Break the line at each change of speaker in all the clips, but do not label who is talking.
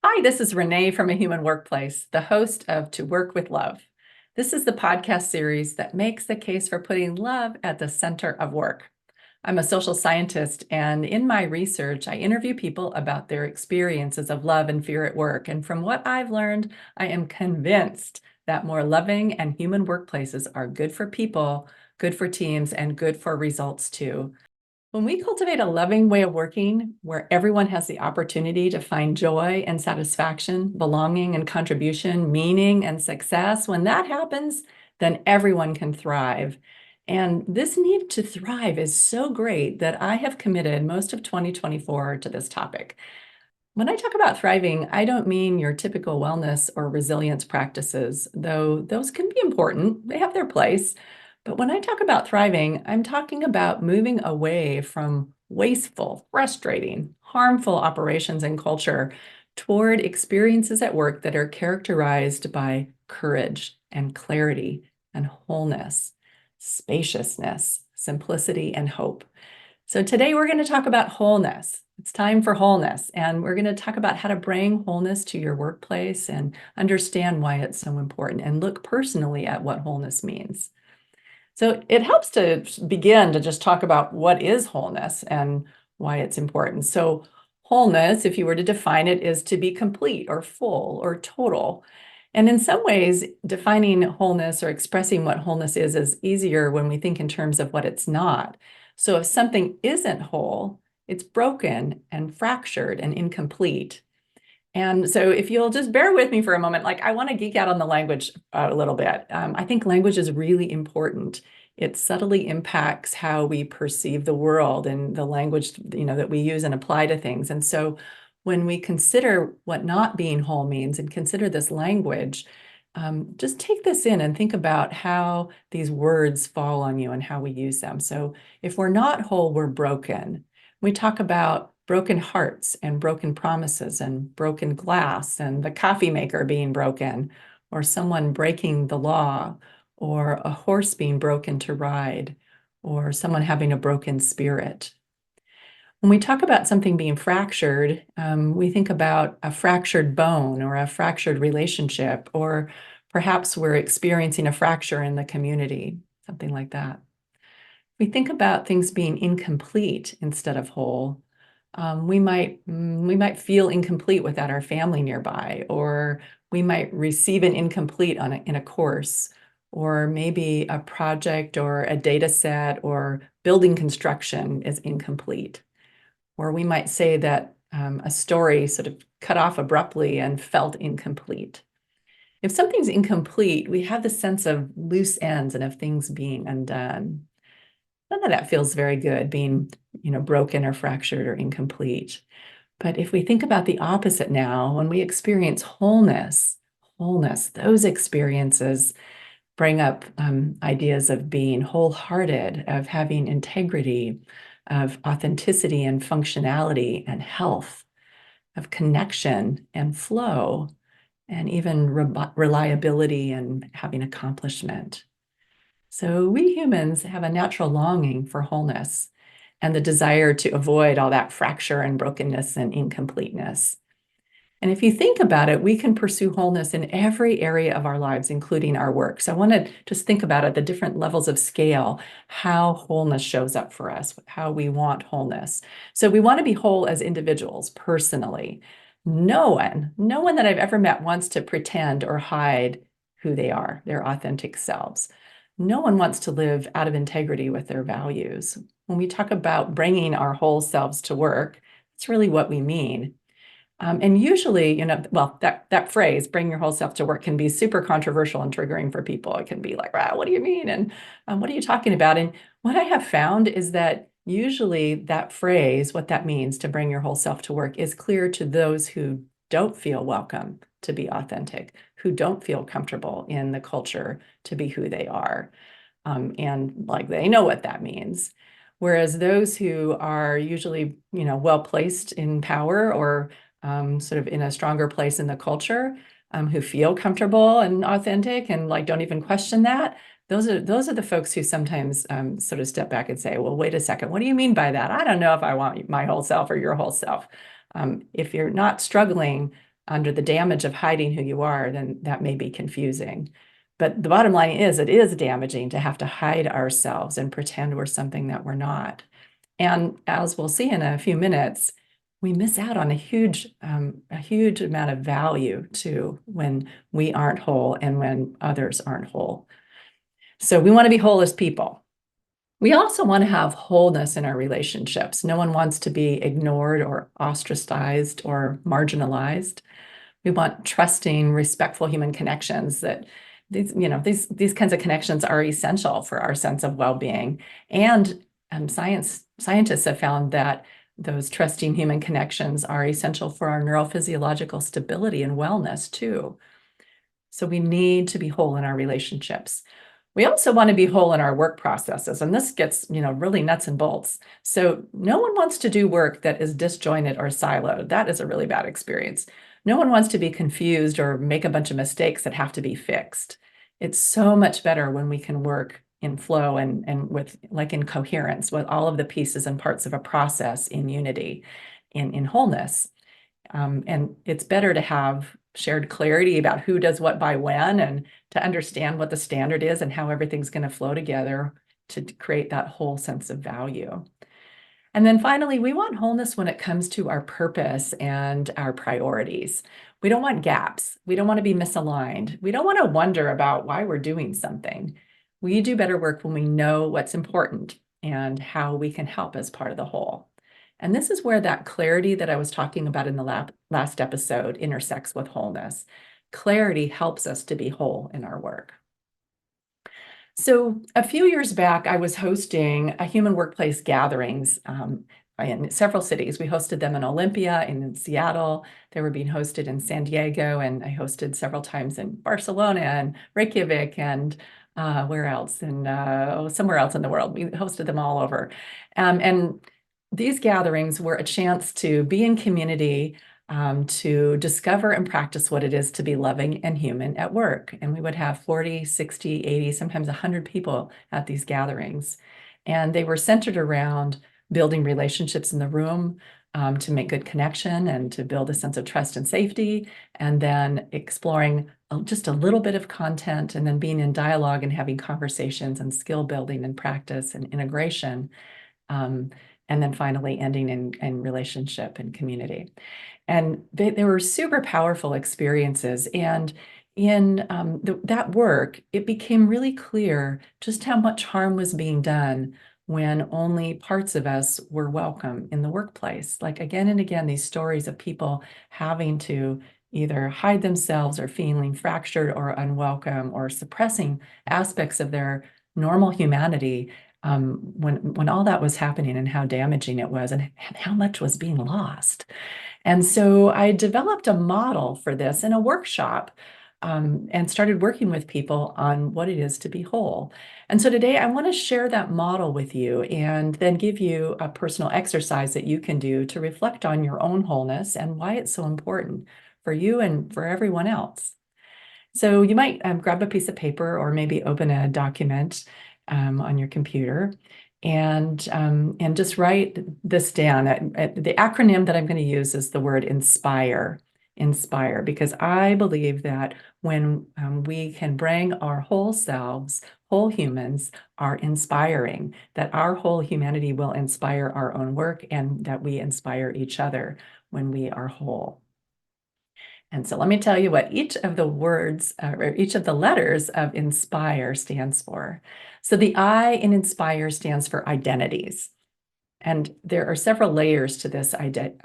Hi, this is Renee from A Human Workplace, the host of To Work with Love. This is the podcast series that makes the case for putting love at the center of work. I'm a social scientist, and in my research, I interview people about their experiences of love and fear at work. And from what I've learned, I am convinced that more loving and human workplaces are good for people, good for teams, and good for results too. When we cultivate a loving way of working where everyone has the opportunity to find joy and satisfaction, belonging and contribution, meaning and success, when that happens, then everyone can thrive. And this need to thrive is so great that I have committed most of 2024 to this topic. When I talk about thriving, I don't mean your typical wellness or resilience practices, though those can be important. They have their place. But when I talk about thriving, I'm talking about moving away from wasteful, frustrating, harmful operations and culture toward experiences at work that are characterized by courage and clarity and wholeness, spaciousness, simplicity, and hope. So today we're going to talk about wholeness. It's time for wholeness, and we're going to talk about how to bring wholeness to your workplace and understand why it's so important and look personally at what wholeness means. So it helps to begin to just talk about what is wholeness and why it's important. So wholeness, if you were to define it, is to be complete or full or total. And in some ways, defining wholeness or expressing what wholeness is easier when we think in terms of what it's not. So if something isn't whole, it's broken and fractured and incomplete. And so if you'll just bear with me for a moment, like I want to geek out on the language a little bit. I think language is really important. It subtly impacts how we perceive the world and the language, that we use and apply to things. And so when we consider what not being whole means and consider this language, just take this in and think about how these words fall on you and how we use them. So if we're not whole, we're broken. We talk about broken hearts and broken promises and broken glass and the coffee maker being broken, or someone breaking the law, or a horse being broken to ride, or someone having a broken spirit. When we talk about something being fractured, we think about a fractured bone or a fractured relationship, or perhaps we're experiencing a fracture in the community, something like that. We think about things being incomplete instead of whole. We might feel incomplete without our family nearby, or we might receive an incomplete in a course, or maybe a project or a data set or building construction is incomplete. Or we might say that a story sort of cut off abruptly and felt incomplete. If something's incomplete, we have the sense of loose ends and of things being undone. None of that feels very good, being, broken or fractured or incomplete. But if we think about the opposite now, when we experience wholeness, those experiences bring up ideas of being wholehearted, of having integrity, of authenticity and functionality and health, of connection and flow, and even reliability and having accomplishment. So we humans have a natural longing for wholeness and the desire to avoid all that fracture and brokenness and incompleteness. And if you think about it, we can pursue wholeness in every area of our lives, including our work. So I want to just think about at the different levels of scale, how wholeness shows up for us, how we want wholeness. So we want to be whole as individuals, personally. No one that I've ever met wants to pretend or hide who they are, their authentic selves. No one wants to live out of integrity with their values. When we talk about bringing our whole selves to work, that's really what we mean. And usually, well, that phrase, bring your whole self to work, can be super controversial and triggering for people. It can be like, wow, what do you mean? And what are you talking about? And what I have found is that usually that phrase, what that means to bring your whole self to work, is clear to those who don't feel welcome to be authentic, who don't feel comfortable in the culture to be who they are. And like they know what that means. Whereas those who are usually, well placed in power or sort of in a stronger place in the culture, who feel comfortable and authentic and like don't even question that. Those are the folks who sometimes sort of step back and say, well, wait a second, what do you mean by that? I don't know if I want my whole self or your whole self. If you're not struggling under the damage of hiding who you are, then that may be confusing. But the bottom line is it is damaging to have to hide ourselves and pretend we're something that we're not. And as we'll see in a few minutes, we miss out on a huge amount of value too when we aren't whole and when others aren't whole. So we want to be whole as people. We also want to have wholeness in our relationships. No one wants to be ignored or ostracized or marginalized. We want trusting, respectful human connections that these kinds of connections are essential for our sense of well-being. And scientists have found that those trusting human connections are essential for our neurophysiological stability and wellness too. So we need to be whole in our relationships. We also want to be whole in our work processes, and this gets, really nuts and bolts. So no one wants to do work that is disjointed or siloed. That is a really bad experience. No one wants to be confused or make a bunch of mistakes that have to be fixed. It's so much better when we can work in flow and with like in coherence with all of the pieces and parts of a process in unity, in wholeness. And it's better to have shared clarity about who does what by when, and to understand what the standard is and how everything's going to flow together to create that whole sense of value. And then finally, we want wholeness when it comes to our purpose and our priorities. We don't want gaps. We don't want to be misaligned. We don't want to wonder about why we're doing something. We do better work when we know what's important and how we can help as part of the whole. And this is where that clarity that I was talking about in the last episode intersects with wholeness. Clarity helps us to be whole in our work. So a few years back, I was hosting a human workplace gatherings in several cities. We hosted them in Olympia and in Seattle. They were being hosted in San Diego, and I hosted several times in Barcelona and Reykjavik and where else? And somewhere else in the world. We hosted them all over. And these gatherings were a chance to be in community, to discover and practice what it is to be loving and human at work. And we would have 40, 60, 80, sometimes 100 people at these gatherings. And they were centered around building relationships in the room, to make good connection and to build a sense of trust and safety, and then exploring just a little bit of content, and then being in dialogue and having conversations and skill building and practice and integration. And then finally ending in relationship and community. And they were super powerful experiences. And in that work, it became really clear just how much harm was being done when only parts of us were welcome in the workplace. Like again and again, these stories of people having to either hide themselves or feeling fractured or unwelcome or suppressing aspects of their normal humanity, when all that was happening and how damaging it was and how much was being lost. And so I developed a model for this in a workshop, and started working with people on what it is to be whole. And so today I want to share that model with you and then give you a personal exercise that you can do to reflect on your own wholeness and why it's so important for you and for everyone else. So you might grab a piece of paper or maybe open a document on your computer and just write this down. The acronym that I'm going to use is the word INSPIRE. INSPIRE, because I believe that when we can bring our whole selves, whole humans are inspiring, that our whole humanity will inspire our own work and that we inspire each other when we are whole. And so let me tell you what each of the words or each of the letters of INSPIRE stands for. So the I in INSPIRE stands for identities. And there are several layers to this idea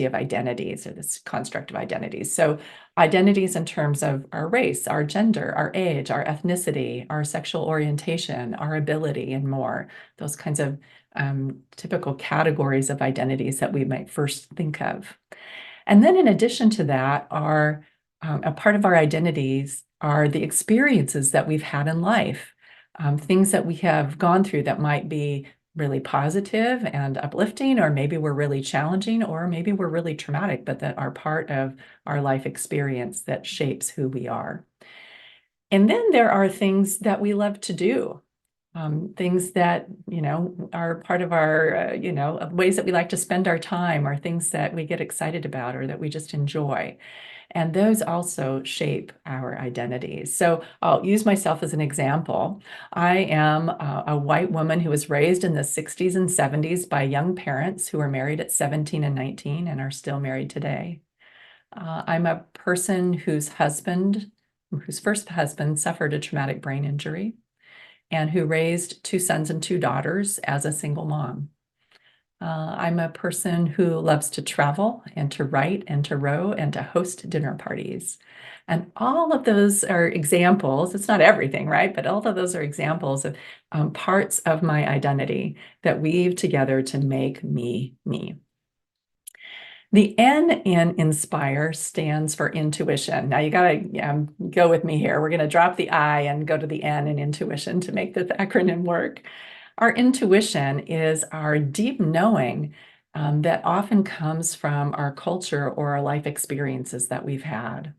of identities, or this construct of identities. So identities in terms of our race, our gender, our age, our ethnicity, our sexual orientation, our ability, and more. Those kinds of typical categories of identities that we might first think of. And then in addition to that, a part of our identities are the experiences that we've had in life, things that we have gone through that might be really positive and uplifting, or maybe we're really challenging, or maybe we're really traumatic, but that are part of our life experience that shapes who we are. And then there are things that we love to do. things that, are part of our, ways that we like to spend our time, or things that we get excited about or that we just enjoy. And those also shape our identities. So I'll use myself as an example. I am a white woman who was raised in the 60s and 70s by young parents who were married at 17 and 19 and are still married today. I'm a person whose first husband suffered a traumatic brain injury and who raised two sons and two daughters as a single mom. I'm a person who loves to travel and to write and to row and to host dinner parties. And all of those are examples. It's not everything, right? But all of those are examples of parts of my identity that weave together to make me me. The N in INSPIRE stands for intuition. Now you got to go with me here. We're going to drop the I and go to the N in intuition to make this acronym work. Our intuition is our deep knowing that often comes from our culture or our life experiences that we've had.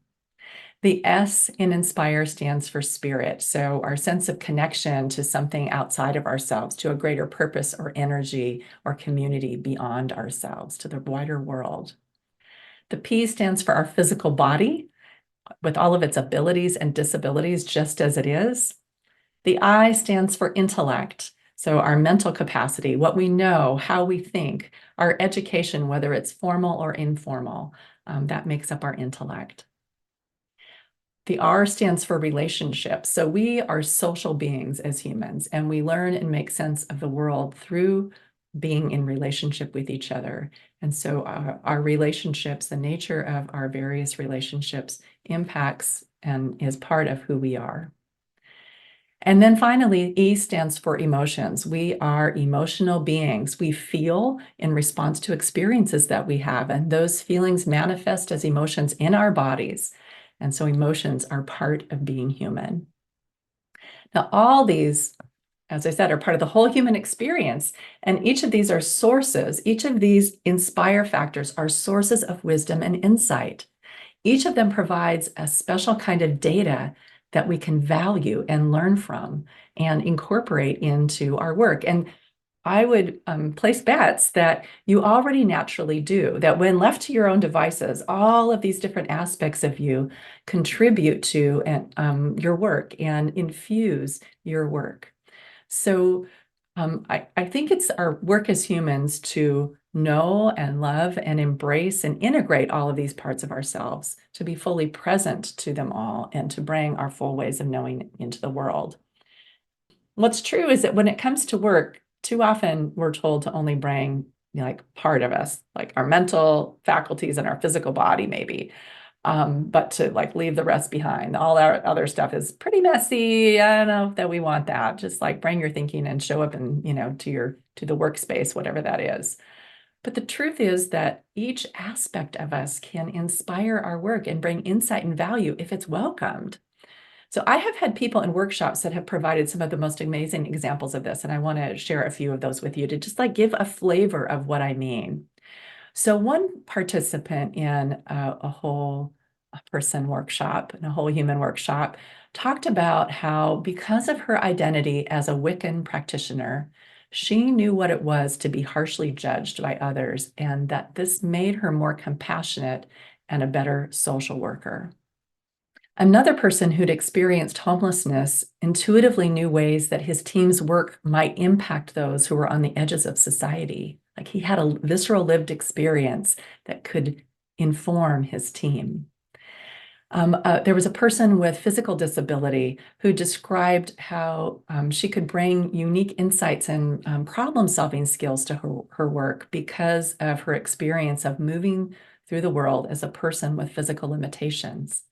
The S in INSPIRE stands for spirit. So our sense of connection to something outside of ourselves, to a greater purpose or energy or community beyond ourselves, to the wider world. The P stands for our physical body with all of its abilities and disabilities, just as it is. The I stands for intellect. So our mental capacity, what we know, how we think, our education, whether it's formal or informal, that makes up our intellect. The R stands for relationships. So we are social beings as humans, and we learn and make sense of the world through being in relationship with each other. And so our relationships, the nature of our various relationships impacts and is part of who we are. And then finally, E stands for emotions. We are emotional beings. We feel in response to experiences that we have, and those feelings manifest as emotions in our bodies. And so emotions are part of being human. Now, all these, as I said, are part of the whole human experience. And each of these are sources. Each of these INSPIRE factors are sources of wisdom and insight. Each of them provides a special kind of data that we can value and learn from and incorporate into our work. And I would place bets that you already naturally do, that when left to your own devices, all of these different aspects of you contribute to your work and infuse your work. So I think it's our work as humans to know and love and embrace and integrate all of these parts of ourselves, to be fully present to them all, and to bring our full ways of knowing into the world. What's true is that when it comes to work, too often we're told to only bring like part of us, like our mental faculties and our physical body, maybe. But to like leave the rest behind. All our other stuff is pretty messy. I don't know that we want that. Just like bring your thinking and show up and, to the workspace, whatever that is. But the truth is that each aspect of us can inspire our work and bring insight and value if it's welcomed. So I have had people in workshops that have provided some of the most amazing examples of this, and I want to share a few of those with you to just like give a flavor of what I mean. So one participant in a whole person workshop and a whole human workshop talked about how, because of her identity as a Wiccan practitioner, she knew what it was to be harshly judged by others, and that this made her more compassionate and a better social worker. Another person who'd experienced homelessness intuitively knew ways that his team's work might impact those who were on the edges of society. Like he had a visceral lived experience that could inform his team. There was a person with physical disability who described how she could bring unique insights and problem-solving skills to her work because of her experience of moving through the world as a person with physical limitations.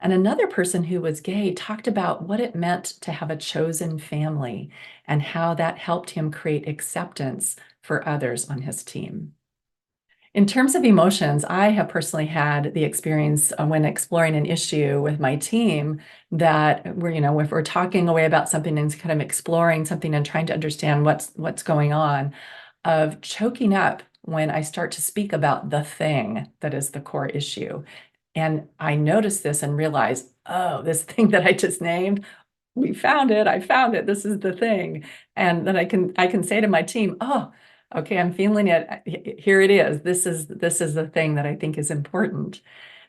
And another person who was gay talked about what it meant to have a chosen family and how that helped him create acceptance for others on his team. In terms of emotions, I have personally had the experience when exploring an issue with my team that if we're talking away about something and kind of exploring something and trying to understand what's going on, of choking up when I start to speak about the thing that is the core issue. And I notice this and realize, oh, this thing that I just named, we found it. I found it. This is the thing. And then I can say to my team, oh, okay, I'm feeling it. Here it is. This is the thing that I think is important.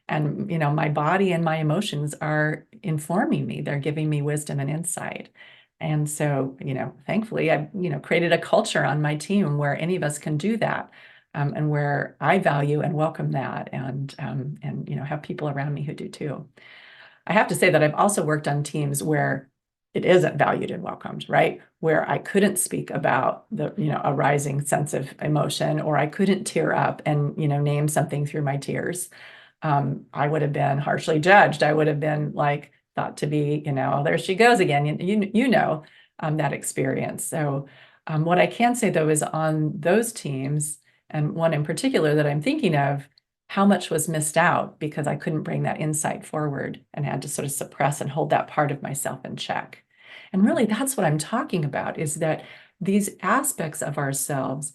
And my body and my emotions are informing me. They're giving me wisdom and insight. And so, thankfully, I created a culture on my team where any of us can do that, and where I value and welcome that, and have people around me who do too. I have to say that I've also worked on teams where it isn't valued and welcomed, right? Where I couldn't speak about a rising sense of emotion, or I couldn't tear up and, name something through my tears. I would have been harshly judged. I would have been like thought to be, oh, there she goes again. That experience. So what I can say though is on those teams, and one in particular that I'm thinking of, how much was missed out because I couldn't bring that insight forward and had to sort of suppress and hold that part of myself in check. And really, that's what I'm talking about, is that these aspects of ourselves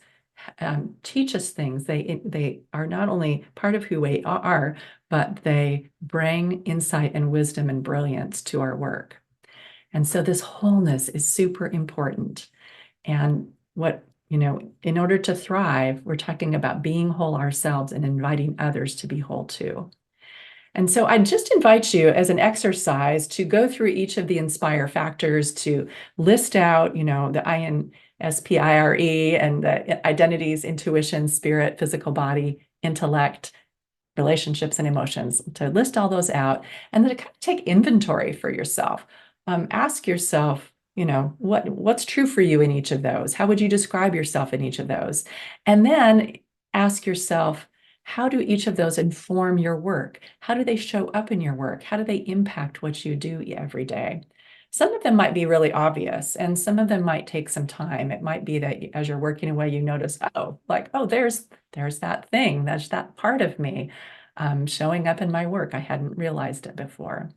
teach us things. They are not only part of who we are, but they bring insight and wisdom and brilliance to our work. And so this wholeness is super important. And in order to thrive, we're talking about being whole ourselves and inviting others to be whole too. And so I just invite you as an exercise to go through each of the I.N.S.P.I.R.E factors, to list out, the I.N.S.P.I.R.E and the identities, intuition, spirit, physical body, intellect, relationships, and emotions, to list all those out, and then to kind of take inventory for yourself. Ask yourself, what's true for you in each of those? How would you describe yourself in each of those? And then ask yourself, how do each of those inform your work? How do they show up in your work? How do they impact what you do every day? Some of them might be really obvious, and some of them might take some time. It might be that as you're working away, you notice, there's that thing, that's that part of me showing up in my work. I hadn't realized it before.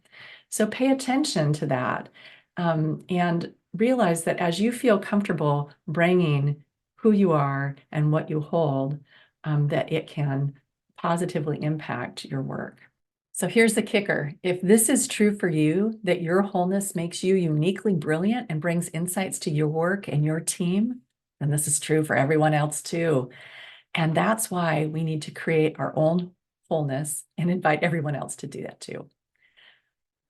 So pay attention to that, and realize that as you feel comfortable bringing who you are and what you hold, that it can positively impact your work. So here's the kicker. If this is true for you, that your wholeness makes you uniquely brilliant and brings insights to your work and your team, then this is true for everyone else too. And that's why we need to create our own wholeness and invite everyone else to do that too.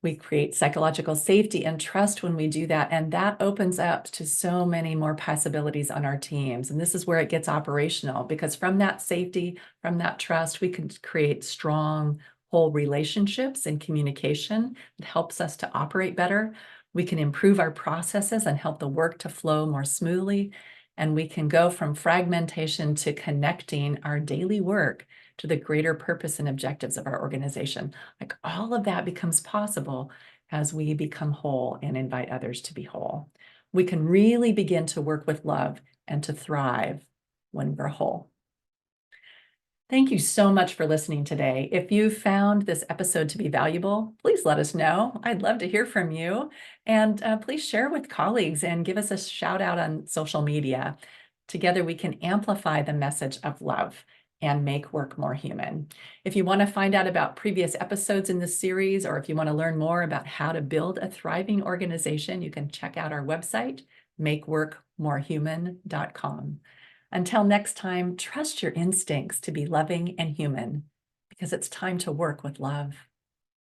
We create psychological safety and trust when we do that, and that opens up to so many more possibilities on our teams. And this is where it gets operational, because from that safety, from that trust, we can create strong, whole relationships and communication that helps us to operate better. We can improve our processes and help the work to flow more smoothly. And we can go from fragmentation to connecting our daily work to the greater purpose and objectives of our organization. Like, all of that becomes possible as we become whole and invite others to be whole. We can really begin to work with love and to thrive when we're whole. Thank you so much for listening today. If you found this episode to be valuable, please let us know. I'd love to hear from you. And please share with colleagues and give us a shout out on social media. Together, we can amplify the message of love and make work more human. If you want to find out about previous episodes in this series, or if you want to learn more about how to build a thriving organization, you can check out our website, makeworkmorehuman.com. Until next time, trust your instincts to be loving and human, because it's time to work with love.